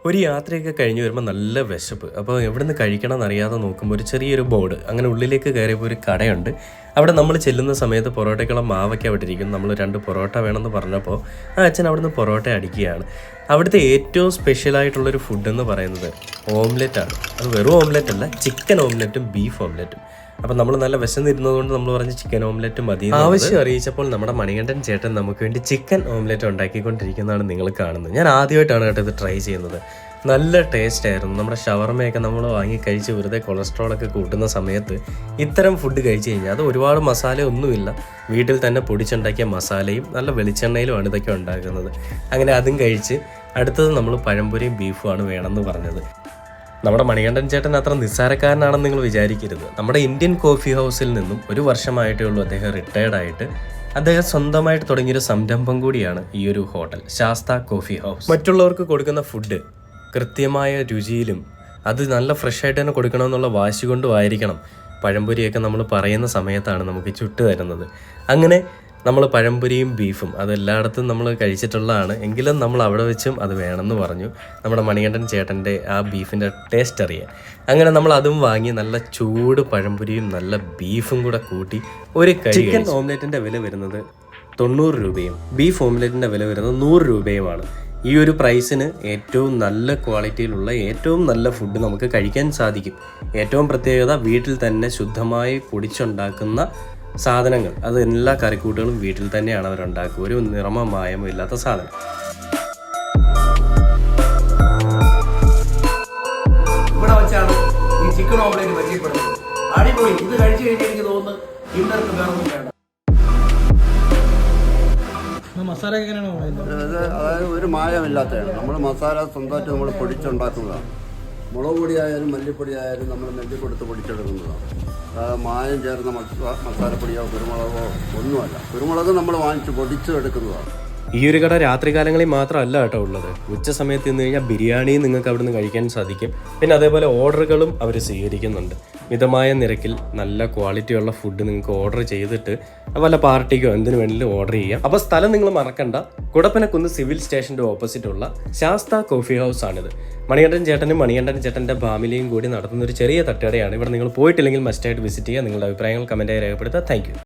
ഒരു യാത്രയൊക്കെ കഴിഞ്ഞ് വരുമ്പോൾ നല്ല വിശപ്പ്. അപ്പോൾ എവിടെ നിന്ന് കഴിക്കണം എന്നറിയാതെ നോക്കുമ്പോൾ ഒരു ചെറിയൊരു ബോർഡ്, അങ്ങനെ ഉള്ളിലേക്ക് കയറിയപ്പോൾ ഒരു കടയുണ്ട്. അവിടെ നമ്മൾ ചെല്ലുന്ന സമയത്ത് പൊറോട്ടയ്ക്കുള്ള മാവൊക്കെ അവിടെ ഇരിക്കും. നമ്മൾ 2 പൊറോട്ട വേണമെന്ന് പറഞ്ഞപ്പോൾ ആ അച്ഛൻ അവിടുന്ന് പൊറോട്ട അടിക്കുകയാണ്. അവിടുത്തെ ഏറ്റവും സ്പെഷ്യലായിട്ടുള്ളൊരു ഫുഡ് എന്ന് പറയുന്നത് ഓംലെറ്റാണ്. അത് വെറും ഓംലെറ്റ് അല്ല, ചിക്കൻ ഓംലെറ്റും ബീഫ് ഓംലെറ്റും. അപ്പം നമ്മൾ നല്ല വിശന്നിരുന്നതുകൊണ്ട് നമ്മൾ പറഞ്ഞ് ചിക്കൻ ഓംലെറ്റ് മതി. ആവശ്യം അറിയിച്ചപ്പോൾ നമ്മുടെ മണികണ്ഠൻ ചേട്ടൻ നമുക്ക് വേണ്ടി ചിക്കൻ ഓംലെറ്റ് ഉണ്ടാക്കിക്കൊണ്ടിരിക്കുന്നതാണ് നിങ്ങൾ കാണുന്നത്. ഞാൻ ആദ്യമായിട്ടാണ് കേട്ടോ ഇത് ട്രൈ ചെയ്യുന്നത്. നല്ല ടേസ്റ്റ് ആയിരുന്നു. നമ്മുടെ ഷവർമയൊക്കെ നമ്മൾ വാങ്ങി കഴിച്ച് വെറുതെ കൊളസ്ട്രോളൊക്കെ കൂട്ടുന്ന സമയത്ത് ഇത്തരം ഫുഡ് കഴിച്ച് കഴിഞ്ഞാൽ അത് ഒരുപാട് മസാലയൊന്നുമില്ല, വീട്ടിൽ തന്നെ പൊടിച്ചുണ്ടാക്കിയ മസാലയും നല്ല വെളിച്ചെണ്ണയിലുമാണ് ഇതൊക്കെ ഉണ്ടാക്കുന്നത്. അങ്ങനെ അതും കഴിച്ച് അടുത്തത് നമ്മൾ പഴംപൊരിയും ബീഫുമാണ് വേണമെന്ന് പറഞ്ഞത്. നമ്മുടെ മണികണ്ഠൻ ചേട്ടൻ അത്ര നിസ്സാരക്കാരനാണെന്ന് നിങ്ങൾ വിചാരിക്കരുത്. നമ്മുടെ ഇന്ത്യൻ കോഫി ഹൗസിൽ നിന്നും 1 വർഷമായിട്ടേ ഉള്ളൂ അദ്ദേഹം റിട്ടയർഡായിട്ട്. അദ്ദേഹം സ്വന്തമായിട്ട് തുടങ്ങിയൊരു സംരംഭം കൂടിയാണ് ഈ ഒരു ഹോട്ടൽ, ശാസ്ത കോഫി ഹൗസ്. മറ്റുള്ളവർക്ക് കൊടുക്കുന്ന ഫുഡ് കൃത്യമായ രുചിയിലും അത് നല്ല ഫ്രഷായിട്ട് തന്നെ കൊടുക്കണമെന്നുള്ള വാശി കൊണ്ടും ആയിരിക്കണം പഴംപൊരിയൊക്കെ നമ്മൾ പറയുന്ന സമയത്താണ് നമുക്ക് ചുട്ട് തരുന്നത്. അങ്ങനെ നമ്മൾ പഴംപൊരിയും ബീഫും അതെല്ലായിടത്തും നമ്മൾ കഴിച്ചിട്ടുള്ളതാണ്. എങ്കിലും നമ്മൾ അവിടെ വെച്ചും അത് വേണമെന്ന് പറഞ്ഞു നമ്മുടെ മണികണ്ഠൻ ചേട്ടൻ്റെ ആ ബീഫിൻ്റെ ടേസ്റ്റ് അറിയാൻ. അങ്ങനെ നമ്മൾ അതും വാങ്ങി നല്ല ചൂട് പഴംപൊരിയും നല്ല ബീഫും കൂടെ കൂട്ടി ഒരു ചിക്കൻ ഓംലെറ്റിൻ്റെ വില വരുന്നത് 90 രൂപയും ബീഫ് ഓംലെറ്റിൻ്റെ വില വരുന്നത് 100 രൂപയുമാണ്. ഈ ഒരു പ്രൈസിന് ഏറ്റവും നല്ല ക്വാളിറ്റിയിലുള്ള ഏറ്റവും നല്ല ഫുഡ് നമുക്ക് കഴിക്കാൻ സാധിക്കും. ഏറ്റവും പ്രത്യേകത, വീട്ടിൽ തന്നെ ശുദ്ധമായി പൊടിച്ചുണ്ടാക്കുന്ന സാധനങ്ങൾ, അത് എല്ലാ കറിക്കൂട്ടുകളും വീട്ടിൽ തന്നെയാണ് അവരുണ്ടാക്കുക. ഒരു നിറമോ മായമോ ഇല്ലാത്ത സാധനം. ഇവിടെ വെച്ചാണ് ഈ ചിക്കൻ ഓംലെറ്റ് പരിചയപ്പെടുന്നത്. അടിപൊളി. ഇത് കഴിച്ചു കഴിഞ്ഞാൽ എനിക്ക് തോന്നുന്നു ഇന്നർക്ക് വേറൊന്നും വേണ്ട. മസാല അതായത് ഒരു മായമില്ലാത്തതാണ്. നമ്മൾ മസാല സ്വന്തമായിട്ട് നമ്മൾ പൊടിച്ചുണ്ടാക്കുന്നതാണ്. മുളക് പൊടിയായാലും മല്ലിപ്പൊടി ആയാലും നമ്മൾ നെല്ല് കൊടുത്ത് പൊടിച്ചെടുക്കുന്നതാണ്. മായം ചേർന്ന മസാലപ്പൊടിയോ കുരുമുളകോ ഒന്നുമല്ല. കുരുമുളക് നമ്മൾ വാങ്ങിച്ച് പൊടിച്ച് എടുക്കുന്നതാണ്. ഈ ഒരു കട രാത്രികാലങ്ങളിൽ മാത്രമല്ല കേട്ടോ ഉള്ളത്. ഉച്ച സമയത്ത് നിന്ന് കഴിഞ്ഞാൽ ബിരിയാണിയും നിങ്ങൾക്ക് അവിടെ നിന്ന് കഴിക്കാൻ സാധിക്കും. പിന്നെ അതേപോലെ ഓർഡറുകളും അവർ സ്വീകരിക്കുന്നുണ്ട്. മിതമായ നിരക്കിൽ നല്ല ക്വാളിറ്റിയുള്ള ഫുഡ് നിങ്ങൾക്ക് ഓർഡർ ചെയ്തിട്ട് വല്ല പാർട്ടിക്കോ എന്തിനു വേണമെങ്കിലും ഓർഡർ ചെയ്യാം. അപ്പോൾ സ്ഥലം നിങ്ങൾ മറക്കണ്ട, കുടപ്പനക്കുന്ന് സിവിൽ സ്റ്റേഷൻ്റെ ഓപ്പോസിറ്റുള്ള ശാസ്ത കോഫി ഹൗസ് ആണിത്. മണികണ്ഠൻ ചേട്ടനും മണികണ്ഠൻ ചേട്ടൻ്റെ ഫാമിലിയും കൂടി നടത്തുന്ന ഒരു ചെറിയ തട്ടുകടയാണ്. ഇവിടെ നിങ്ങൾ പോയിട്ടില്ലെങ്കിൽ മസ്റ്റായിട്ട് വിസിറ്റ് ചെയ്യുക. നിങ്ങളുടെ അഭിപ്രായങ്ങൾ കമൻറ്റായി രേഖപ്പെടുത്തുക. Thank you.